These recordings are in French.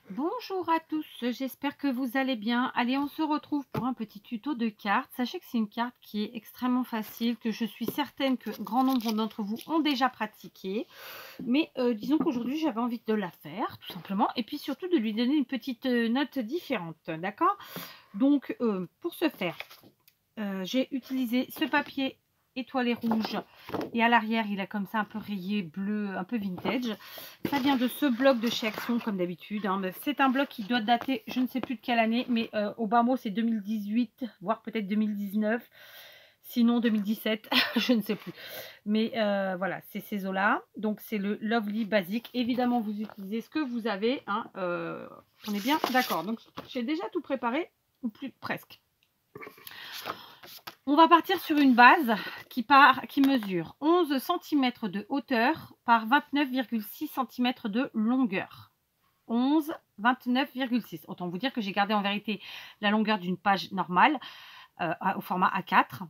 Bonjour à tous, j'espère que vous allez bien. Allez, on se retrouve pour un petit tuto de cartes. Sachez que c'est une carte qui est extrêmement facile, que je suis certaine que grand nombre d'entre vous ont déjà pratiqué. Mais disons qu'aujourd'hui, j'avais envie de la faire, tout simplement. Et puis surtout de lui donner une petite note différente, d'accord? Donc, pour ce faire, j'ai utilisé ce papier étoilé rouge et à l'arrière il a comme ça un peu rayé bleu, un peu vintage. Ça vient de ce bloc de chez Action comme d'habitude, hein. C'est un bloc qui doit dater je ne sais plus de quelle année, mais au bas mot c'est 2018 voire peut-être 2019, sinon 2017 je ne sais plus, mais voilà, c'est ces eaux là. Donc c'est le Lovely basique. Évidemment vous utilisez ce que vous avez, hein, on est bien d'accord. Donc j'ai déjà tout préparé, ou plus presque. On va partir sur une base qui mesure 11 cm de hauteur par 29,6 cm de longueur. 11, 29,6. Autant vous dire que j'ai gardé en vérité la longueur d'une page normale au format A4,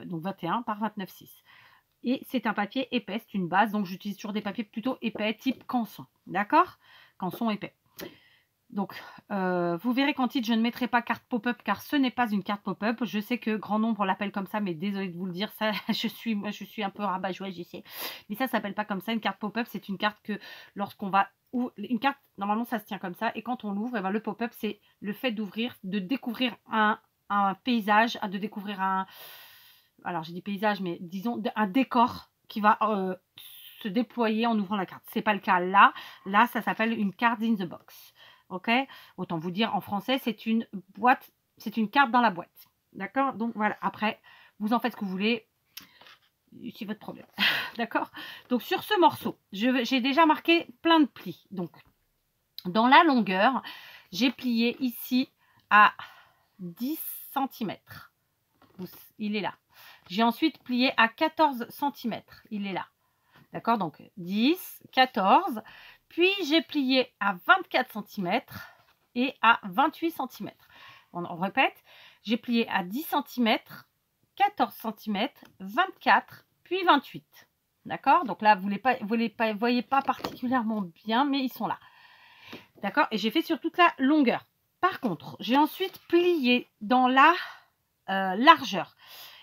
donc 21 par 29,6. Et c'est un papier épais, c'est une base, donc j'utilise toujours des papiers plutôt épais, type canson. D'accord? Canson épais. Donc, vous verrez qu'en titre, je ne mettrai pas carte pop-up car ce n'est pas une carte pop-up. Je sais que grand nombre l'appelle comme ça, mais désolé de vous le dire, ça, je suis un peu rabat-joie, je sais. Mais ça ne s'appelle pas comme ça. Une carte pop-up, c'est une carte que lorsqu'on va... Une carte, normalement, ça se tient comme ça. Et quand on l'ouvre, eh ben, le pop-up, c'est le fait d'ouvrir, de découvrir un paysage, de découvrir un... Alors, j'ai dit paysage, mais disons un décor qui va... se déployer en ouvrant la carte. C'est pas le cas là. Là, ça s'appelle une card in the box. Ok, autant vous dire en français, c'est une boîte, c'est une carte dans la boîte. D'accord? Donc voilà, après, vous en faites ce que vous voulez. C'est votre problème. D'accord? Donc sur ce morceau, j'ai déjà marqué plein de plis. Donc, dans la longueur, j'ai plié ici à 10 cm. Il est là. J'ai ensuite plié à 14 cm. Il est là. D'accord? Donc 10, 14. Puis j'ai plié à 24 cm et à 28 cm. On répète, j'ai plié à 10 cm, 14 cm, 24, puis 28. D'accord? Donc là, vous ne voyez pas particulièrement bien, mais ils sont là. D'accord? Et j'ai fait sur toute la longueur. Par contre, j'ai ensuite plié dans la largeur.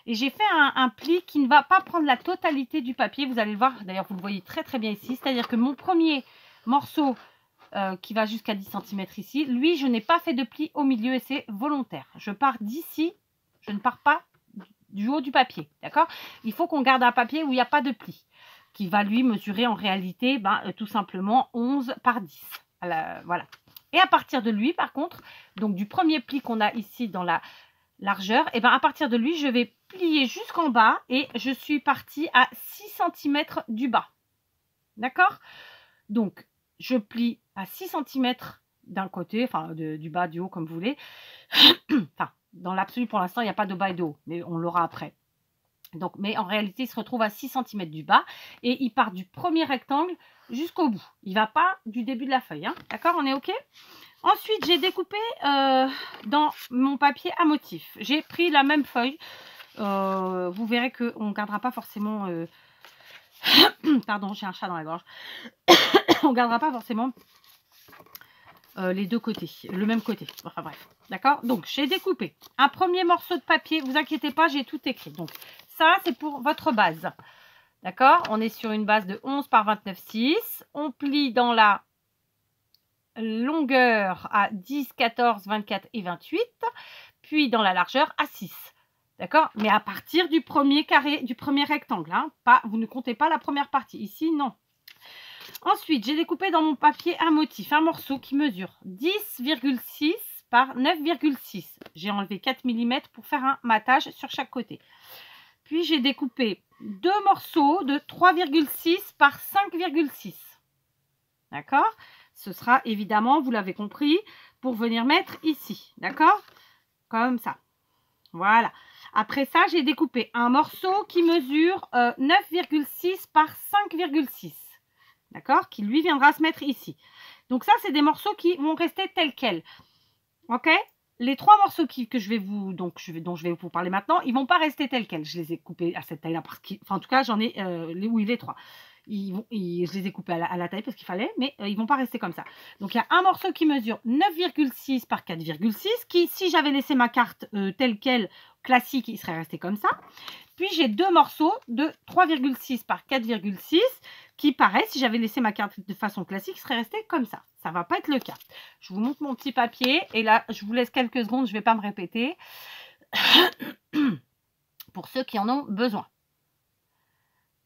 Et j'ai fait un pli qui ne va pas prendre la totalité du papier. Vous allez le voir, d'ailleurs vous le voyez très très bien ici. C'est-à-dire que mon premier morceau qui va jusqu'à 10 cm ici, lui je n'ai pas fait de pli au milieu et c'est volontaire. Je pars d'ici, je ne pars pas du haut du papier. D'accord? Il faut qu'on garde un papier où il n'y a pas de pli. Qui va lui mesurer en réalité tout simplement 11 par 10. Voilà. Et à partir de lui par contre, donc du premier pli qu'on a ici dans la largeur, et à partir de lui je vais plier jusqu'en bas et je suis partie à 6 cm du bas. D'accord? Donc je plie à 6 cm d'un côté, enfin du bas, du haut comme vous voulez. Enfin, dans l'absolu pour l'instant il n'y a pas de bas et de haut, mais on l'aura après. Donc, mais en réalité il se retrouve à 6 cm du bas et il part du premier rectangle jusqu'au bout. Il ne va pas du début de la feuille, hein. D'accord? On est OK? Ensuite, j'ai découpé dans mon papier à motif. J'ai pris la même feuille. Vous verrez qu'on ne gardera pas forcément... Pardon, j'ai un chat dans la gorge. On ne gardera pas forcément les deux côtés, le même côté. Enfin bref, d'accord? Donc, j'ai découpé un premier morceau de papier. Vous inquiétez pas, j'ai tout écrit. Donc, ça, c'est pour votre base. D'accord? On est sur une base de 11 par 29,6. On plie dans la longueur à 10, 14, 24 et 28, puis dans la largeur à 6. D'accord? Mais à partir du premier carré, du premier rectangle. Hein, vous ne comptez pas la première partie. Ici, non. Ensuite, j'ai découpé dans mon papier un motif, un morceau qui mesure 10,6 par 9,6. J'ai enlevé 4 mm pour faire un matage sur chaque côté. Puis, j'ai découpé deux morceaux de 3,6 par 5,6. D'accord? Ce sera évidemment, vous l'avez compris, pour venir mettre ici. D'accord? Comme ça. Voilà. Après ça, j'ai découpé un morceau qui mesure 9,6 par 5,6. D'accord? Qui lui viendra se mettre ici. Donc ça, c'est des morceaux qui vont rester tels quels. Ok? Les trois morceaux dont je vais vous parler maintenant, ils ne vont pas rester tels quels. Je les ai coupés à cette taille-là. Enfin, en tout cas, j'en ai les trois. je les ai coupés à la taille parce qu'il fallait, mais ils ne vont pas rester comme ça. Donc il y a un morceau qui mesure 9,6 par 4,6 qui, si j'avais laissé ma carte telle quelle, classique, il serait resté comme ça. Puis j'ai deux morceaux de 3,6 par 4,6 qui, pareil, si j'avais laissé ma carte de façon classique, serait resté comme ça. Ça ne va pas être le cas. Je vous montre mon petit papier et là, je vous laisse quelques secondes, je ne vais pas me répéter pour ceux qui en ont besoin.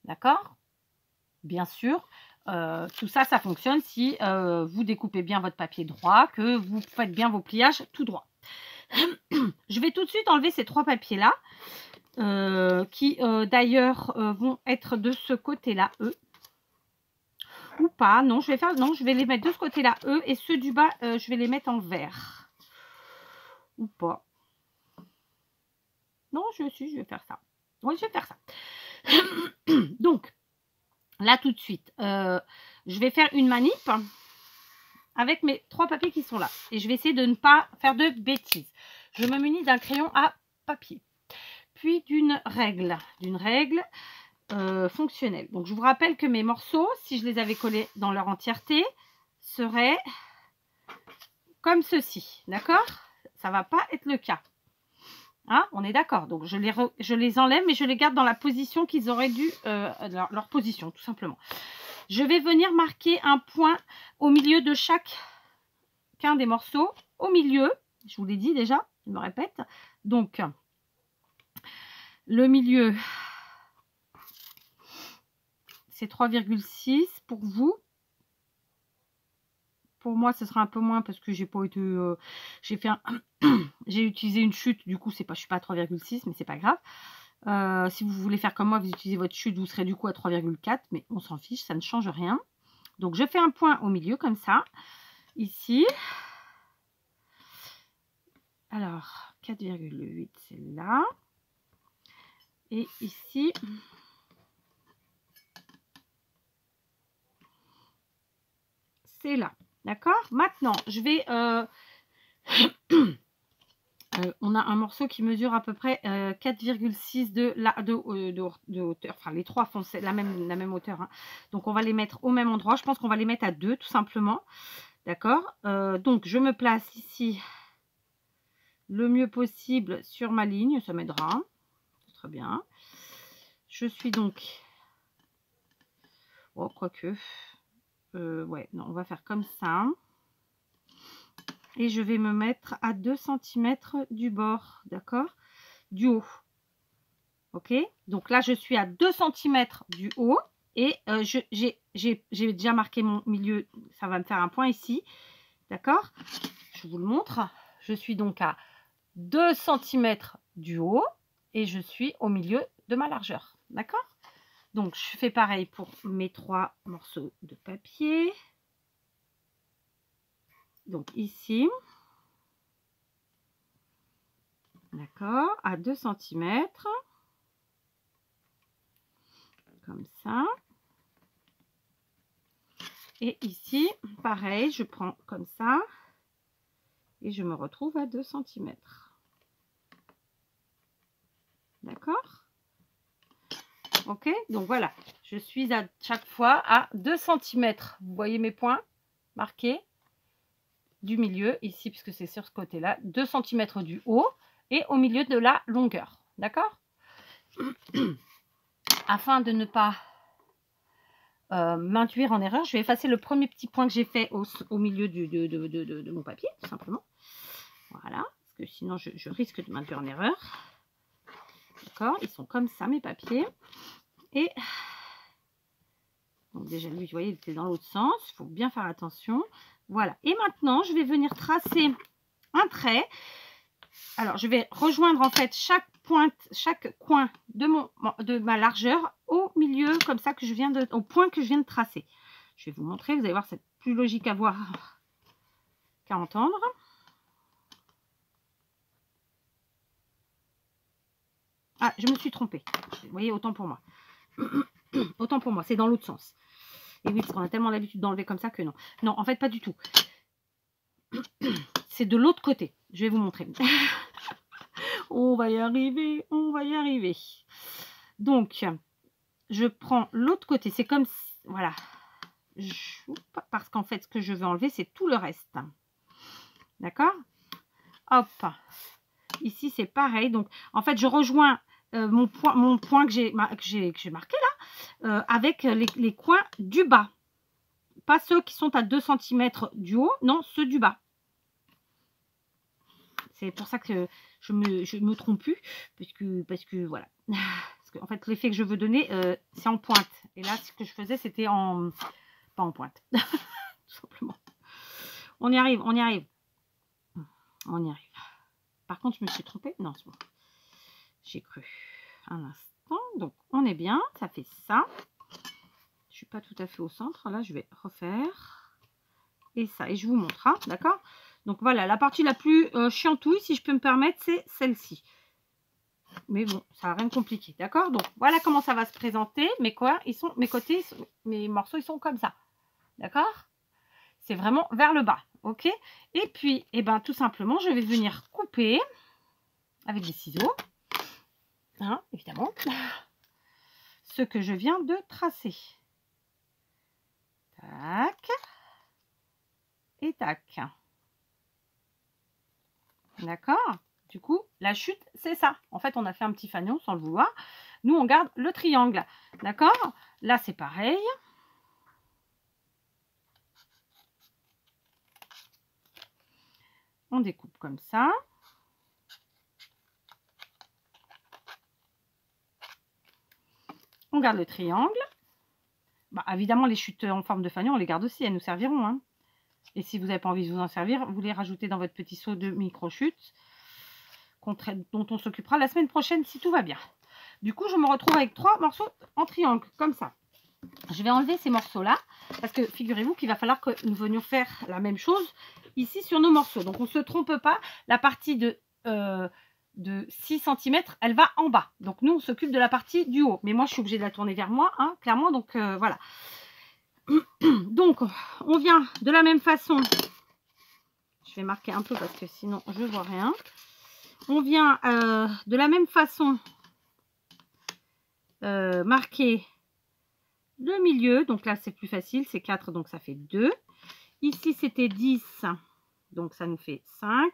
D'accord? Bien sûr, tout ça, ça fonctionne si vous découpez bien votre papier droit, que vous faites bien vos pliages tout droit. Je vais tout de suite enlever ces trois papiers-là, qui d'ailleurs vont être de ce côté-là, eux. Ou pas, non, je vais les mettre de ce côté-là, eux, et ceux du bas, je vais les mettre en vert. Ou pas. Non, je vais faire ça. Oui, je vais faire ça. Donc, là, tout de suite, je vais faire une manip avec mes trois papiers qui sont là. Et je vais essayer de ne pas faire de bêtises. Je me munis d'un crayon à papier. Puis d'une règle fonctionnelle. Donc, je vous rappelle que mes morceaux, si je les avais collés dans leur entièreté, seraient comme ceci. D'accord? Ça ne va pas être le cas. Hein, on est d'accord. Donc, je les enlève, mais je les garde dans la position qu'ils auraient dû, leur position, tout simplement. Je vais venir marquer un point au milieu de chacun des morceaux. Au milieu, je vous l'ai dit déjà, je me répète. Donc, le milieu, c'est 3,6 pour vous. Pour moi, ce sera un peu moins parce que j'ai pas été, j'ai utilisé une chute. Du coup, je suis pas à 3,6, mais c'est pas grave. Si vous voulez faire comme moi, vous utilisez votre chute, vous serez du coup à 3,4, mais on s'en fiche, ça ne change rien. Donc, je fais un point au milieu comme ça, ici. Alors, 4,8, c'est là. Et ici, c'est là. D'accord? Maintenant, je vais... on a un morceau qui mesure à peu près 4,6 de hauteur. Enfin, les trois font la même hauteur. Hein. Donc, on va les mettre au même endroit. Je pense qu'on va les mettre à 2, tout simplement. D'accord? Donc, je me place ici le mieux possible sur ma ligne. Ça m'aidera. Très bien. Je suis donc... Oh, quoique... ouais, non, on va faire comme ça. Et je vais me mettre à 2 cm du bord, d'accord? Du haut. Ok? Donc là, je suis à 2 cm du haut. Et j'ai déjà marqué mon milieu. Ça va me faire un point ici. D'accord? Je vous le montre. Je suis donc à 2 cm du haut. Et je suis au milieu de ma largeur. D'accord? Donc, je fais pareil pour mes trois morceaux de papier. Donc, ici. D'accord, à 2 cm. Comme ça. Et ici, pareil, je prends comme ça. Et je me retrouve à 2 cm. D'accord? Ok, donc voilà. Je suis à chaque fois à 2 cm. Vous voyez mes points marqués du milieu, ici, puisque c'est sur ce côté-là. 2 cm du haut et au milieu de la longueur. D'accord? Afin de ne pas m'induire en erreur, je vais effacer le premier petit point que j'ai fait au milieu de mon papier, tout simplement. Voilà, parce que sinon je risque de m'induire en erreur. D'accord, ils sont comme ça mes papiers. Et donc déjà lui, vous voyez, il était dans l'autre sens, il faut bien faire attention. Voilà, et maintenant je vais venir tracer un trait. Alors je vais rejoindre en fait chaque coin de ma largeur au milieu, comme ça, au point que je viens de tracer. Je vais vous montrer, vous allez voir, c'est plus logique à voir qu'à entendre. Ah, je me suis trompée. Vous voyez, autant pour moi. Autant pour moi, c'est dans l'autre sens. Et oui, parce qu'on a tellement l'habitude d'enlever comme ça que non. Non, en fait, pas du tout. C'est de l'autre côté. Je vais vous montrer. On va y arriver, on va y arriver. Donc, je prends l'autre côté. C'est comme voilà. Parce qu'en fait, ce que je veux enlever, c'est tout le reste. D'accord? Hop. Ici, c'est pareil. Donc, en fait, je rejoins mon point que j'ai marqué là avec les coins du bas. Pas ceux qui sont à 2 cm du haut, non, ceux du bas. C'est pour ça que je me trompe plus, parce que voilà. Parce que, en fait, l'effet que je veux donner, c'est en pointe. Et là, ce que je faisais, c'était pas en pointe. Tout simplement. On y arrive, on y arrive. On y arrive. Par contre, je me suis trompée. Non, c'est bon. J'ai cru. Un instant. Donc, on est bien. Ça fait ça. Je suis pas tout à fait au centre. Là, je vais refaire. Et ça. Et je vous montre. Hein, d'accord? Donc, voilà. La partie la plus chiantouille, si je peux me permettre, c'est celle-ci. Mais bon, ça n'a rien de compliqué. D'accord? Donc, voilà comment ça va se présenter. Mes côtés, mes morceaux, ils sont comme ça. D'accord? C'est vraiment vers le bas. Ok? Et puis, eh ben, tout simplement, je vais venir couper avec des ciseaux. Hein, évidemment. Ce que je viens de tracer. Tac. Et tac. D'accord? Du coup, la chute, c'est ça. En fait, on a fait un petit fanion sans le vouloir. Nous, on garde le triangle. D'accord? Là, c'est pareil. On découpe comme ça. On garde le triangle. Bah, évidemment, les chutes en forme de fanion, on les garde aussi. Elles nous serviront. Hein. Et si vous n'avez pas envie de vous en servir, vous les rajoutez dans votre petit seau de micro-chutes dont on s'occupera la semaine prochaine si tout va bien. Du coup, je me retrouve avec 3 morceaux en triangle, comme ça. Je vais enlever ces morceaux-là, parce que figurez-vous qu'il va falloir que nous venions faire la même chose ici sur nos morceaux. Donc, on ne se trompe pas, la partie de 6 cm, elle va en bas. Donc, nous, on s'occupe de la partie du haut. Mais moi, je suis obligée de la tourner vers moi, hein, clairement. Donc, voilà. Donc, on vient de la même façon. Je vais marquer un peu parce que sinon, je ne vois rien. On vient de la même façon marquer le milieu. Donc là, c'est plus facile. C'est 4, donc ça fait 2. Ici, c'était 10. Donc, ça nous fait 5.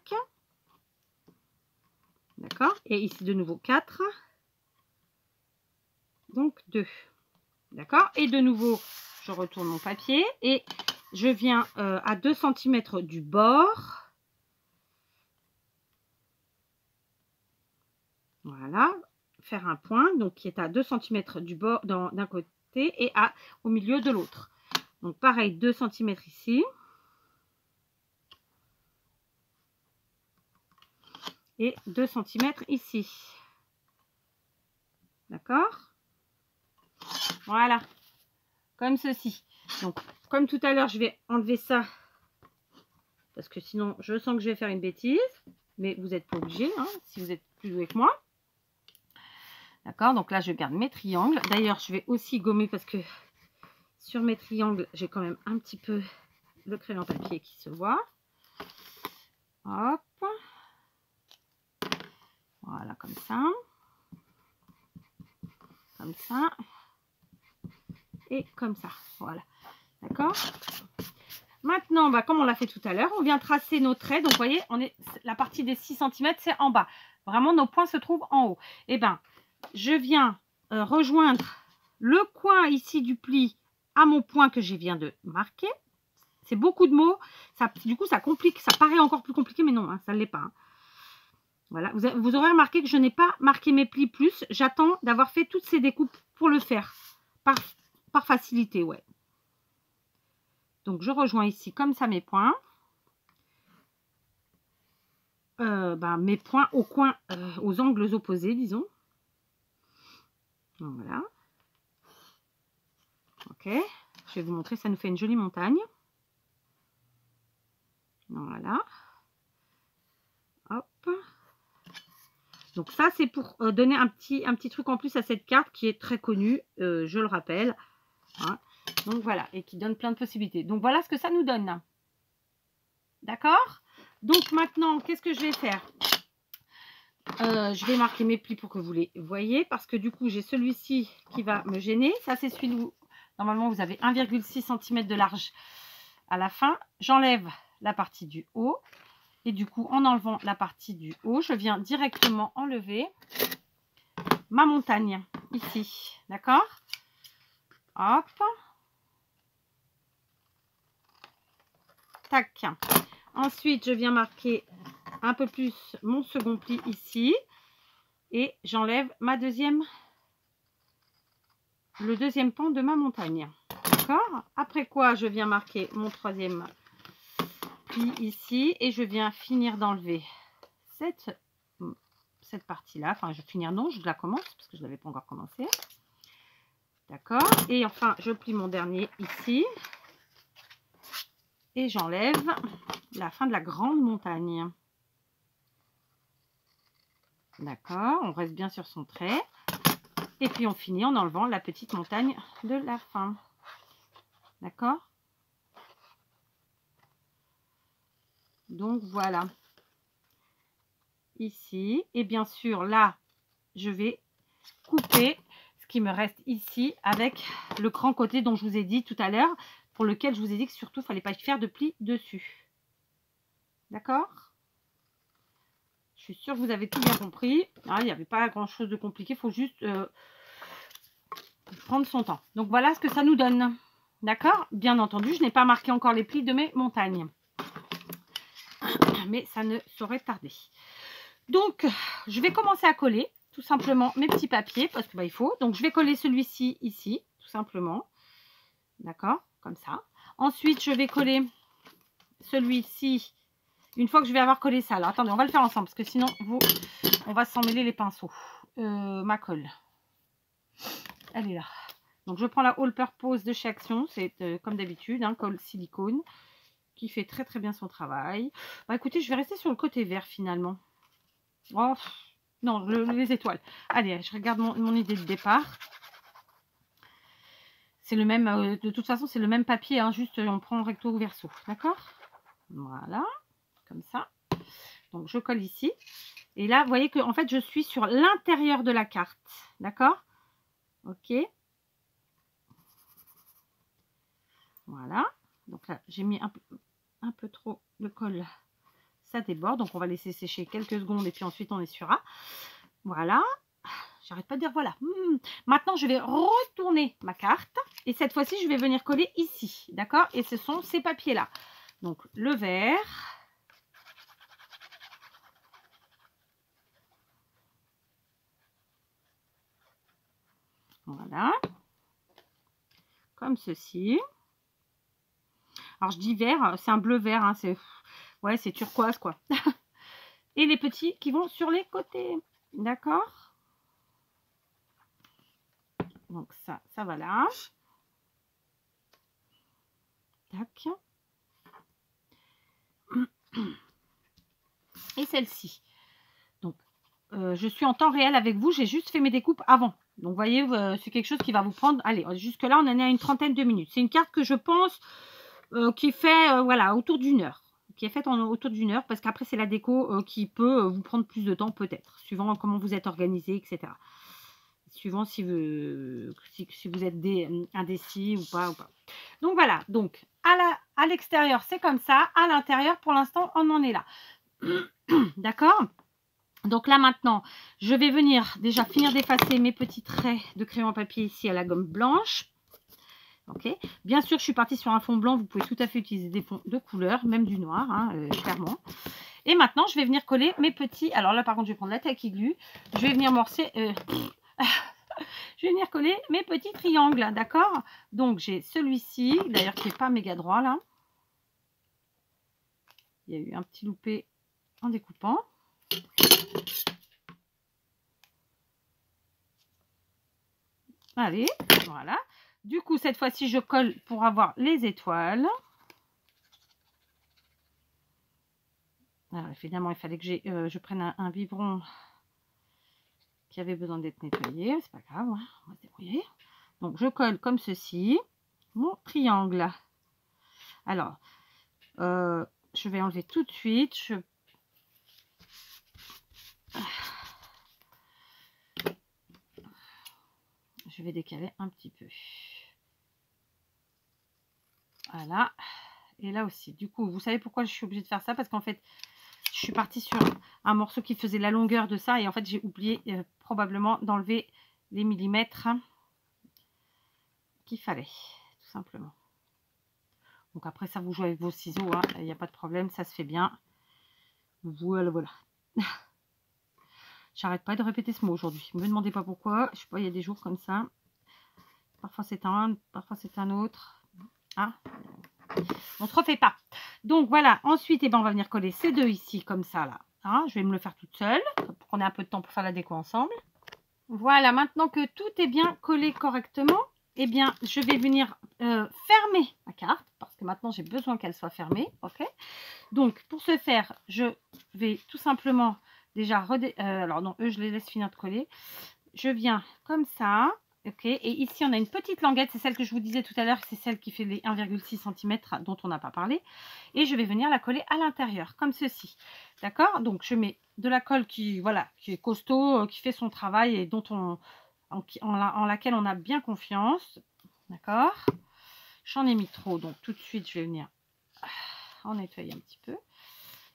D'accord? Et ici, de nouveau, 4. Donc, 2. D'accord? Et de nouveau, je retourne mon papier. Et je viens à 2 cm du bord. Voilà. Faire un point, donc qui est à 2 cm du bord d'un côté et au milieu de l'autre. Donc, pareil, 2 cm ici. Et 2 cm ici. D'accord? Voilà. Comme ceci. Donc, comme tout à l'heure, je vais enlever ça. Parce que sinon, je sens que je vais faire une bêtise. Mais vous n'êtes pas obligé, hein, si vous êtes plus doué que moi. D'accord? Donc là, je garde mes triangles. D'ailleurs, je vais aussi gommer parce que sur mes triangles, j'ai quand même un petit peu le crayon papier qui se voit. Hop. Voilà, comme ça. Comme ça. Et comme ça. Voilà. D'accord? Maintenant, bah, comme on l'a fait tout à l'heure, on vient tracer nos traits. Donc, vous voyez, la partie des 6 cm, c'est en bas. Vraiment, nos points se trouvent en haut. Et bien, je viens rejoindre le coin ici du pli à mon point que je viens de marquer. C'est beaucoup de mots. Du coup, ça complique. Ça paraît encore plus compliqué, mais non, hein, ça ne l'est pas. Hein. Voilà. Vous aurez remarqué que je n'ai pas marqué mes plis plus. J'attends d'avoir fait toutes ces découpes pour le faire. Par facilité, ouais. Donc, je rejoins ici comme ça mes points. Mes points au coin, aux angles opposés, disons. Voilà. Ok. Je vais vous montrer, ça nous fait une jolie montagne. Voilà. Hop. Donc ça, c'est pour donner un petit truc en plus à cette carte qui est très connue, je le rappelle. Hein. Donc voilà, et qui donne plein de possibilités. Donc voilà ce que ça nous donne. D'accord? Donc maintenant, qu'est-ce que je vais faire? Je vais marquer mes plis pour que vous les voyez, parce que du coup, j'ai celui-ci qui va me gêner. Ça, c'est celui Normalement, vous avez 1,6 cm de large à la fin. J'enlève la partie du haut. Et du coup, en enlevant la partie du haut, je viens directement enlever ma montagne ici. D'accord? Hop. Tac. Ensuite, je viens marquer un peu plus mon second pli ici. Et j'enlève le deuxième pan de ma montagne. D'accord? Après quoi, je viens marquer mon troisième pli ici. Et je viens finir d'enlever cette partie-là. Enfin, je vais finir, non, je la commence parce que je ne l'avais pas encore commencé. D'accord? Et enfin, je plie mon dernier ici. Et j'enlève la fin de la grande montagne. D'accord? On reste bien sur son trait. Et puis, on finit en enlevant la petite montagne de la fin. D'accord? Donc, voilà. Ici. Et bien sûr, là, je vais couper ce qui me reste ici avec le grand côté dont je vous ai dit tout à l'heure, pour lequel je vous ai dit que surtout, il ne fallait pas faire de plis dessus. D'accord? Je suis sûre que vous avez tout bien compris. Ah, il n'y avait pas grand chose de compliqué, il faut juste prendre son temps. Donc voilà ce que ça nous donne. D'accord? Bien entendu, je n'ai pas marqué encore les plis de mes montagnes. Mais ça ne saurait tarder. Donc, je vais commencer à coller tout simplement mes petits papiers parce que il faut. Donc, je vais coller celui-ci ici, tout simplement. D'accord? Comme ça. Ensuite, je vais coller celui-ci. Une fois que je vais avoir collé ça. Alors, attendez, on va le faire ensemble parce que sinon, on va s'en mêler les pinceaux. Ma colle. Elle est là. Donc, je prends la All Purpose de chez Action. C'est comme d'habitude, hein, colle silicone qui fait très très bien son travail. Bah, écoutez, je vais rester sur le côté vert finalement. Oh, non, les étoiles. Allez, je regarde mon idée de départ. C'est le même, de toute façon, c'est le même papier, hein, juste on prend recto ou verso. D'accord? Voilà, comme ça. Donc, je colle ici. Et là, vous voyez que en fait, je suis sur l'intérieur de la carte. D'accord? Ok. Voilà. Donc là, j'ai mis un peu trop de colle. Ça déborde. Donc, on va laisser sécher quelques secondes et puis ensuite, on essuiera. Voilà. J'arrête pas de dire voilà. Maintenant, je vais retourner ma carte. Et cette fois-ci, je vais venir coller ici. D'accord? Et ce sont ces papiers-là. Donc, le vert. Voilà. Comme ceci. Alors, je dis vert, c'est un bleu vert. Hein, ouais, c'est turquoise, quoi. Et les petits qui vont sur les côtés. D'accord? Donc, ça va là. Tac. Et celle-ci. Donc, je suis en temps réel avec vous. J'ai juste fait mes découpes avant. Donc, vous voyez, c'est quelque chose qui va vous prendre... Allez, jusque-là, on en est à une trentaine de minutes. C'est une carte que je pense qui fait, voilà, autour d'une heure. Qui est faite autour d'une heure. Parce qu'après, c'est la déco qui peut vous prendre plus de temps, peut-être. Suivant comment vous êtes organisé, etc. Suivant si vous êtes indécis ou pas. Donc, voilà. Donc, à l'extérieur, c'est comme ça. À l'intérieur, pour l'instant, on en est là. D'accord? Donc là maintenant, je vais venir déjà finir d'effacer mes petits traits de crayon à papier ici à la gomme blanche. Ok. Bien sûr, je suis partie sur un fond blanc. Vous pouvez tout à fait utiliser des fonds de couleur, même du noir, hein, clairement. Et maintenant, je vais venir coller mes petits... Alors là, par contre, je vais prendre la tacky glue. Je vais venir morcer... je vais venir coller mes petits triangles, d'accord? Donc, j'ai celui-ci, d'ailleurs, qui n'est pas méga droit, là. Il y a eu un petit loupé en découpant. Allez, voilà. Du coup, cette fois-ci, je colle pour avoir les étoiles. Alors, évidemment, il fallait que je prenne un biberon qui avait besoin d'être nettoyé. C'est pas grave, hein, on va se débrouiller. Donc, je colle comme ceci mon triangle. Alors, je vais enlever tout de suite. Je vais décaler un petit peu. Voilà. Et là aussi. Du coup, vous savez pourquoi je suis obligée de faire ça? Parce qu'en fait, je suis partie sur un morceau qui faisait la longueur de ça. Et en fait, j'ai oublié probablement d'enlever les millimètres qu'il fallait. Tout simplement. Donc après, ça, vous jouez avec vos ciseaux. Hein. Il n'y a pas de problème. Ça se fait bien. Voilà, voilà. J'arrête pas de répéter ce mot aujourd'hui. Ne me demandez pas pourquoi. Je sais pas, il y a des jours comme ça. Parfois c'est un, parfois c'est un autre. Ah, on se refait pas. Donc voilà. Ensuite, eh ben, on va venir coller ces deux ici comme ça là. Hein, je vais me le faire toute seule pour qu'on ait un peu de temps pour faire la déco ensemble. Voilà. Maintenant que tout est bien collé correctement, eh bien, je vais venir fermer ma carte parce que maintenant j'ai besoin qu'elle soit fermée. Ok. Donc pour ce faire, je vais tout simplement déjà alors non, eux je les laisse finir de coller. Je viens comme ça, ok. Et ici on a une petite languette, c'est celle que je vous disais tout à l'heure, c'est celle qui fait les 1,6 cm dont on n'a pas parlé. Et je vais venir la coller à l'intérieur, comme ceci. D'accord? Donc je mets de la colle qui, voilà, qui est costaud, qui fait son travail et dont en laquelle on a bien confiance. D'accord? J'en ai mis trop, donc tout de suite je vais venir en nettoyer un petit peu.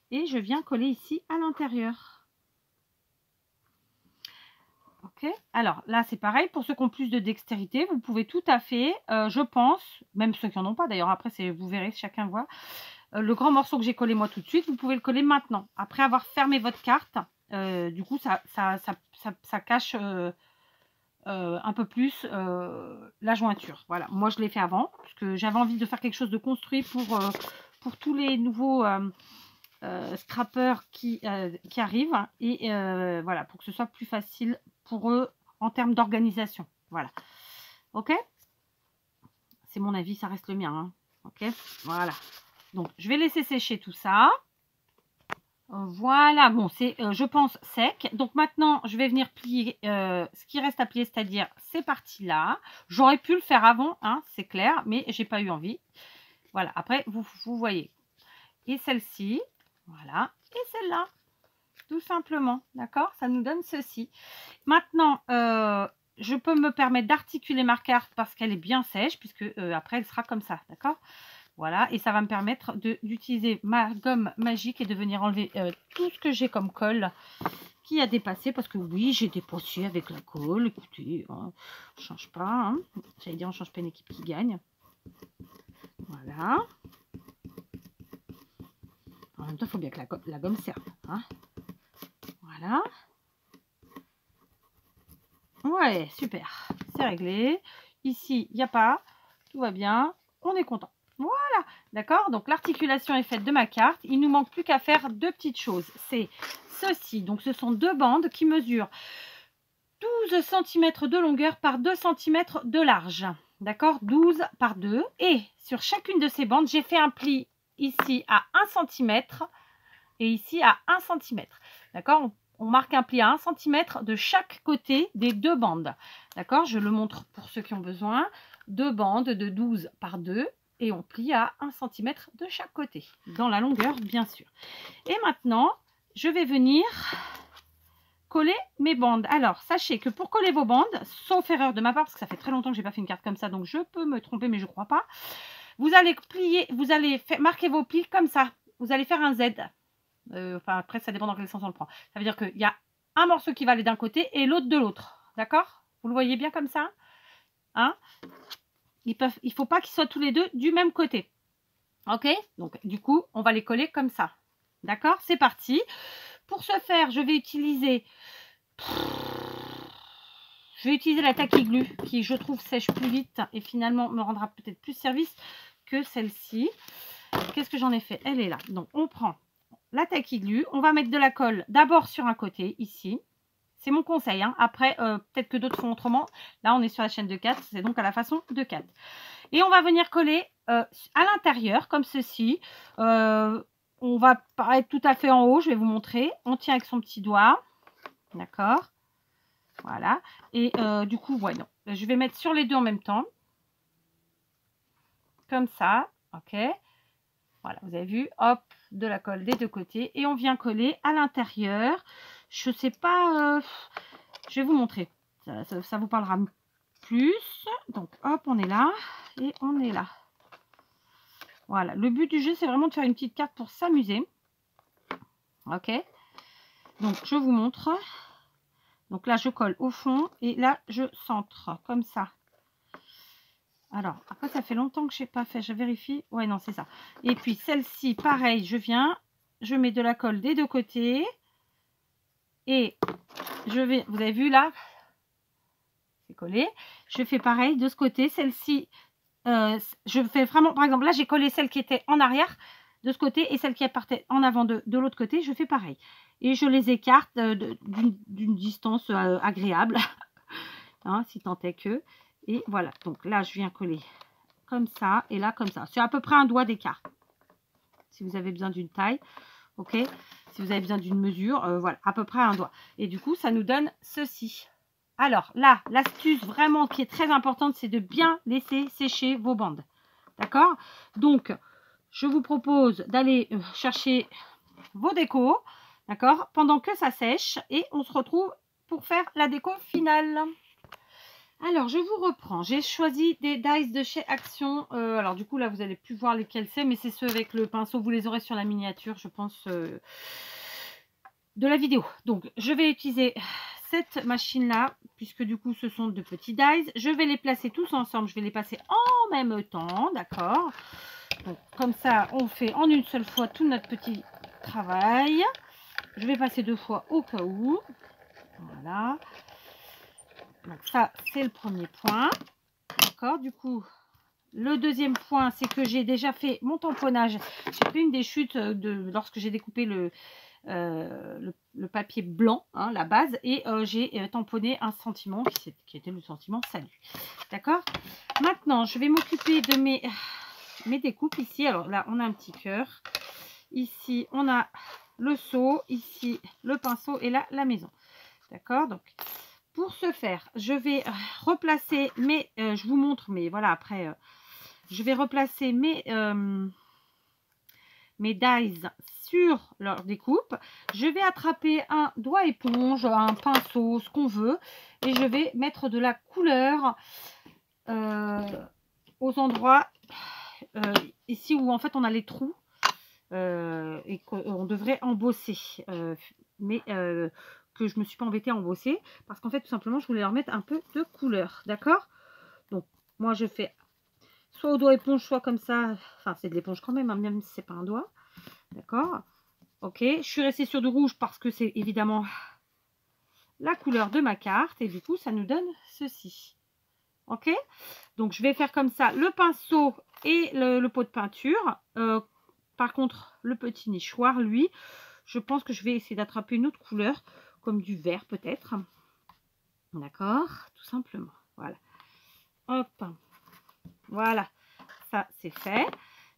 Et je viens coller ici à l'intérieur. Ok, alors là c'est pareil, pour ceux qui ont plus de dextérité, vous pouvez tout à fait, je pense, même ceux qui n'en ont pas d'ailleurs, après vous verrez, chacun voit, le grand morceau que j'ai collé moi tout de suite, vous pouvez le coller maintenant, après avoir fermé votre carte. Du coup ça cache un peu plus la jointure. Voilà, moi je l'ai fait avant, parce que j'avais envie de faire quelque chose de construit pour tous les nouveaux scrappers qui arrivent, et voilà, pour que ce soit plus facile pour eux en termes d'organisation. Voilà, ok, c'est mon avis, ça reste le mien, hein. Ok, voilà, donc je vais laisser sécher tout ça. Voilà, bon, c'est je pense sec. Donc maintenant je vais venir plier ce qui reste à plier, c'est-à-dire ces parties là. J'aurais pu le faire avant, hein, c'est clair, mais j'ai pas eu envie. Voilà, après vous voyez, et celle-ci, voilà, et celle-là, tout simplement, d'accord, ça nous donne ceci. Maintenant je peux me permettre d'articuler ma carte parce qu'elle est bien sèche, puisque après elle sera comme ça, d'accord. Voilà, et ça va me permettre d'utiliser ma gomme magique et de venir enlever tout ce que j'ai comme colle qui a dépassé, parce que oui, j'ai dépassé avec la colle. Écoutez, hein, on ne change pas, hein. J'allais dire, on ne change pas une équipe qui gagne. Voilà. En même temps, il faut bien que la gomme serve, hein. Voilà. Ouais, super. C'est réglé. Ici, il n'y a pas. Tout va bien. On est content. Voilà, d'accord. Donc l'articulation est faite de ma carte. Il nous manque plus qu'à faire deux petites choses. C'est ceci. Donc ce sont deux bandes qui mesurent 12 cm de longueur par 2 cm de large. D'accord, 12 par 2. Et sur chacune de ces bandes, j'ai fait un pli ici à 1 cm et ici à 1 cm. D'accord, on marque un pli à 1 cm de chaque côté des deux bandes. D'accord, je le montre pour ceux qui ont besoin. Deux bandes de 12 par 2 et on plie à 1 cm de chaque côté, dans la longueur bien sûr. Et maintenant, je vais venir coller mes bandes. Alors, sachez que pour coller vos bandes, sauf erreur de ma part, parce que ça fait très longtemps que j'ai pas fait une carte comme ça, donc je peux me tromper, mais je crois pas. Vous allez plier, vous allez marquer vos plis comme ça. Vous allez faire un Z. Enfin, après, ça dépend dans quel sens on le prend. Ça veut dire qu'il y a un morceau qui va aller d'un côté et l'autre de l'autre. D'accord? Vous le voyez bien comme ça, hein? Il ne faut pas qu'ils soient tous les deux du même côté. Ok? Donc, du coup, on va les coller comme ça. D'accord? C'est parti. Pour ce faire, je vais utiliser la Tacky Glue qui, je trouve, sèche plus vite et finalement me rendra peut-être plus service que celle-ci. Qu'est-ce que j'en ai fait? Elle est là. Donc, on prend la Tacky Glue. On va mettre de la colle d'abord sur un côté, ici. C'est mon conseil, hein. Après, peut-être que d'autres font autrement. Là, on est sur la chaîne de 4. C'est donc à la façon de 4. Et on va venir coller à l'intérieur, comme ceci. On va paraître tout à fait en haut. Je vais vous montrer. On tient avec son petit doigt. D'accord. Voilà. Et du coup, ouais, non. Je vais mettre sur les deux en même temps. Comme ça. Ok. Voilà, vous avez vu. Hop, de la colle des deux côtés. Et on vient coller à l'intérieur. Je sais pas. Je vais vous montrer. Ça vous parlera plus. Donc, hop, on est là. Et on est là. Voilà, le but du jeu, c'est vraiment de faire une petite carte pour s'amuser. Ok. Donc, je vous montre. Donc là, je colle au fond et là, je centre comme ça. Alors, après, ça fait longtemps que je n'ai pas fait. Je vérifie. Ouais, non, c'est ça. Et puis, celle-ci, pareil, je viens. Je mets de la colle des deux côtés. Et je vais... Vous avez vu là? C'est collé. Je fais pareil de ce côté. Celle-ci, je fais vraiment... Par exemple, là, j'ai collé celle qui était en arrière de ce côté et celle qui partait en avant de l'autre côté. Je fais pareil. Et je les écarte d'une distance agréable. Hein, si tant est que. Et voilà. Donc là, je viens coller comme ça et là comme ça. C'est à peu près un doigt d'écart. Si vous avez besoin d'une taille, ok. Si vous avez besoin d'une mesure, voilà, à peu près un doigt. Et du coup, ça nous donne ceci. Alors là, l'astuce vraiment qui est très importante, c'est de bien laisser sécher vos bandes. D'accord? Donc, je vous propose d'aller chercher vos décos, d'accord? Pendant que ça sèche et on se retrouve pour faire la déco finale. Alors, je vous reprends. J'ai choisi des dies de chez Action. Alors, du coup, là, vous n'allez plus voir lesquels c'est, mais c'est ceux avec le pinceau. Vous les aurez sur la miniature, je pense, de la vidéo. Donc, je vais utiliser cette machine-là, puisque du coup, ce sont de petits dies. Je vais les placer tous ensemble. Je vais les passer en même temps, d'accord? Donc, comme ça, on fait en une seule fois tout notre petit travail. Je vais passer 2 fois au cas où. Voilà. Donc ça, c'est le premier point. D'accord, du coup, le deuxième point, c'est que j'ai déjà fait mon tamponnage. J'ai pris une des chutes lorsque j'ai découpé le papier blanc, hein, la base, et j'ai tamponné un sentiment qui était le sentiment salut. D'accord. Maintenant, je vais m'occuper de mes découpes ici. Alors là, on a un petit cœur. Ici, on a le seau. Ici, le pinceau. Et là, la maison. D'accord. Donc, pour ce faire, je vais replacer mes... je vous montre, mais voilà, après, je vais replacer mes dies sur leur découpe. Je vais attraper un doigt éponge, un pinceau, ce qu'on veut. Et je vais mettre de la couleur aux endroits ici où, en fait, on a les trous. Et qu'on devrait embosser. Mais que je me suis pas embêtée à embosser parce qu'en fait, tout simplement, je voulais leur mettre un peu de couleur. D'accord? Donc, moi, je fais soit au doigt éponge, soit comme ça. Enfin, c'est de l'éponge quand même, hein, même si c'est pas un doigt. D'accord? Ok. Je suis restée sur du rouge parce que c'est évidemment la couleur de ma carte. Et du coup, ça nous donne ceci. Ok? Donc, je vais faire comme ça le pinceau et le pot de peinture. Par contre, le petit nichoir, lui, je pense que je vais essayer d'attraper une autre couleur, comme du vert peut-être. D'accord? Tout simplement. Voilà. Hop. Voilà. Ça, c'est fait.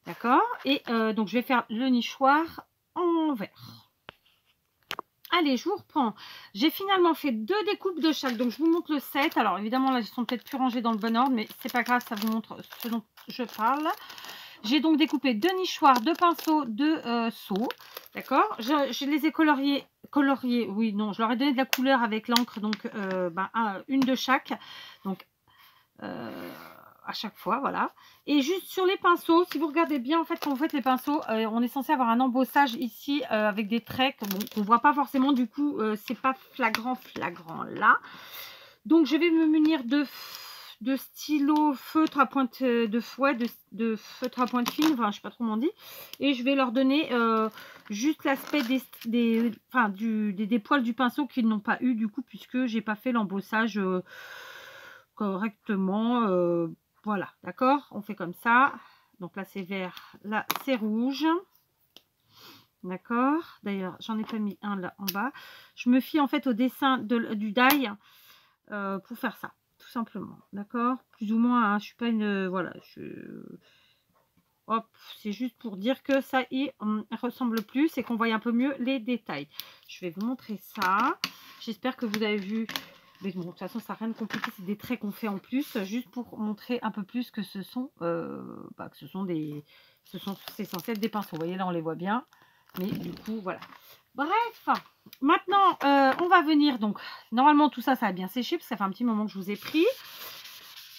D'accord? Et donc, je vais faire le nichoir en vert. Allez, je vous reprends. J'ai finalement fait 2 découpes de chaque. Donc, je vous montre le set. Alors, évidemment, là, ils sont peut-être plus rangés dans le bon ordre, mais c'est pas grave, ça vous montre ce dont je parle. J'ai donc découpé 2 nichoirs, 2 pinceaux, 2 seaux. D'accord? Je les ai coloriés. Oui, non, je leur ai donné de la couleur avec l'encre. Donc, une de chaque. Donc, à chaque fois, voilà. Et juste sur les pinceaux, si vous regardez bien, en fait, quand vous faites les pinceaux, on est censé avoir un embossage ici avec des traits qu'on ne voit pas forcément. Du coup, c'est pas flagrant là. Donc, je vais me munir de stylo feutre à pointe de fouet, de feutre à pointe fine, enfin je sais pas trop comment on dit, et je vais leur donner juste l'aspect des poils du pinceau qu'ils n'ont pas eu du coup, puisque j'ai pas fait l'embossage correctement. Voilà, d'accord, on fait comme ça. Donc là c'est vert, là c'est rouge. D'accord, d'ailleurs j'en ai pas mis un là en bas. Je me fie en fait au dessin du die pour faire ça. Tout simplement, d'accord, plus ou moins, hein, je suis pas une, voilà, hop, c'est juste pour dire que ça y ressemble plus et qu'on voit un peu mieux les détails. Je vais vous montrer ça, j'espère que vous avez vu, mais bon, de toute façon, ça n'a rien de compliqué, c'est des traits qu'on fait en plus, juste pour montrer un peu plus que ce sont, c'est censé être des pinceaux, vous voyez, là, on les voit bien, mais du coup, voilà. Bref, maintenant, on va venir, donc, normalement, tout ça, ça a bien séché, parce que ça fait un petit moment que je vous ai pris.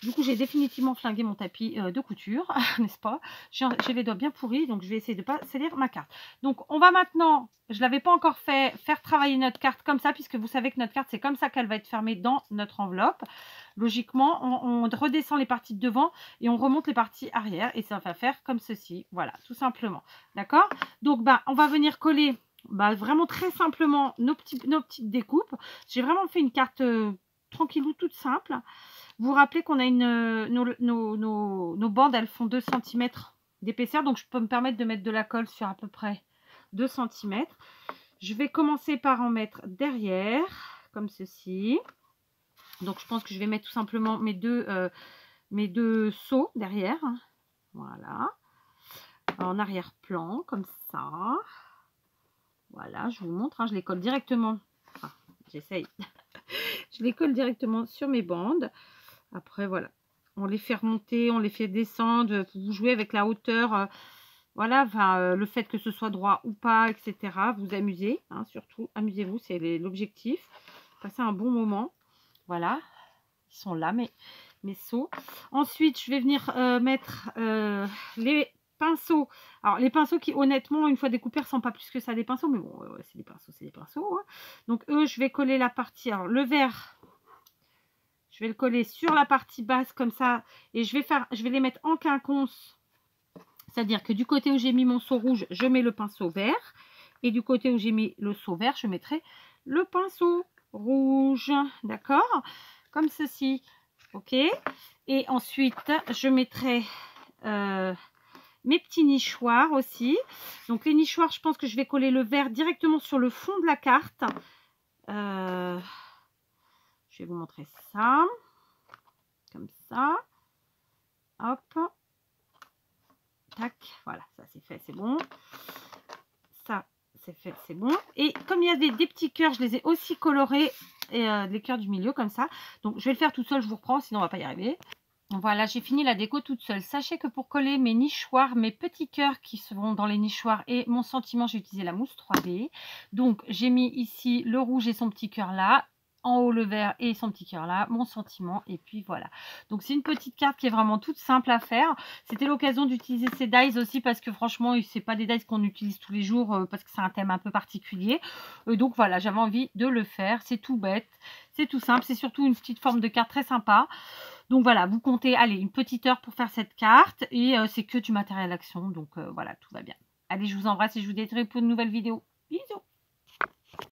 Du coup, j'ai définitivement flingué mon tapis de couture, n'est-ce pas? J'ai les doigts bien pourris, donc je vais essayer de ne pas salir ma carte. Donc, on va maintenant, je ne l'avais pas encore fait, faire travailler notre carte comme ça, puisque vous savez que notre carte, c'est comme ça qu'elle va être fermée dans notre enveloppe. Logiquement, on redescend les parties de devant et on remonte les parties arrière. Et ça va faire comme ceci. Voilà, tout simplement. D'accord? Donc, on va venir coller vraiment très simplement nos petites découpes. J'ai vraiment fait une carte tranquillou, toute simple. Vous vous rappelez qu'on a nos bandes, elles font 2 cm d'épaisseur. Donc, je peux me permettre de mettre de la colle sur à peu près 2 cm. Je vais commencer par en mettre derrière, comme ceci. Donc, je pense que je vais mettre tout simplement mes deux seaux derrière. Voilà. En arrière-plan, comme ça. Voilà, je vous montre. Je les colle directement. Enfin, j'essaye. Je les colle directement sur mes bandes. Après, voilà. On les fait remonter, on les fait descendre. Vous jouez avec la hauteur. Voilà, le fait que ce soit droit ou pas, etc. Vous amusez. Surtout, amusez-vous, c'est l'objectif. Passez un bon moment. Voilà. Ils sont là, mes seaux. Ensuite, je vais venir mettre les pinceaux. Alors, les pinceaux qui, honnêtement, une fois découpés, ne ressemblent pas plus que ça des pinceaux. Mais bon, c'est des pinceaux, c'est des pinceaux. Donc, eux, je vais coller la partie. Alors, le vert, je vais le coller sur la partie basse, comme ça. Et je vais les mettre en quinconce. C'est-à-dire que du côté où j'ai mis mon seau rouge, je mets le pinceau vert. Et du côté où j'ai mis le seau vert, je mettrai le pinceau rouge. D'accord? Comme ceci. Ok? Et ensuite, je mettrai mes petits nichoirs aussi. Donc, les nichoirs, je pense que je vais coller le vert directement sur le fond de la carte. Je vais vous montrer ça. Comme ça. Hop. Tac. Voilà, ça c'est fait, c'est bon. Ça, c'est fait, c'est bon. Et comme il y a des petits cœurs, je les ai aussi colorés. Et les cœurs du milieu, comme ça. Donc, je vais le faire toute seule, je vous reprends, sinon on va pas y arriver. Voilà, j'ai fini la déco toute seule. Sachez que pour coller mes nichoirs, mes petits cœurs qui seront dans les nichoirs et mon sentiment, j'ai utilisé la mousse 3B. Donc, j'ai mis ici le rouge et son petit cœur là. En haut, le vert et son petit cœur là. Mon sentiment. Et puis, voilà. Donc, c'est une petite carte qui est vraiment toute simple à faire. C'était l'occasion d'utiliser ces dies aussi parce que franchement, c'est pas des dies qu'on utilise tous les jours parce que c'est un thème un peu particulier. Donc, voilà, j'avais envie de le faire. C'est tout bête. C'est tout simple. C'est surtout une petite forme de carte très sympa. Donc voilà, vous comptez, allez, une petite heure pour faire cette carte. Et c'est que du matériel action. Donc voilà, tout va bien. Allez, je vous embrasse et je vous dis pour une nouvelle vidéo. Bisous!